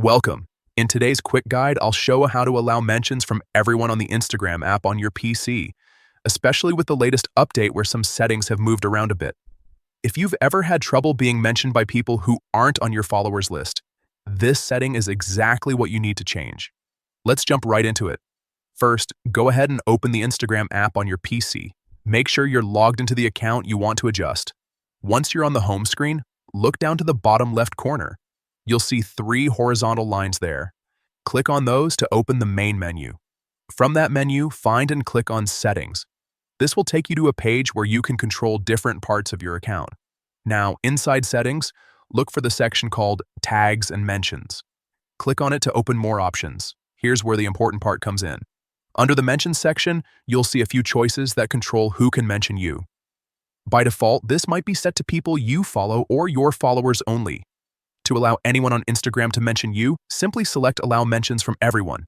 Welcome. In today's quick guide, I'll show how to allow mentions from everyone on the Instagram app on your PC, especially with the latest update where some settings have moved around a bit. If you've ever had trouble being mentioned by people who aren't on your followers list, this setting is exactly what you need to change. Let's jump right into it. First, go ahead and open the Instagram app on your PC. Make sure you're logged into the account you want to adjust. Once you're on the home screen, look down to the bottom left corner. You'll see 3 horizontal lines there. Click on those to open the main menu. From that menu, find and click on Settings. This will take you to a page where you can control different parts of your account. Now, inside Settings, look for the section called Tags and Mentions. Click on it to open more options. Here's where the important part comes in. Under the Mentions section, you'll see a few choices that control who can mention you. By default, this might be set to people you follow or your followers only. To allow anyone on Instagram to mention you, simply select Allow Mentions from Everyone.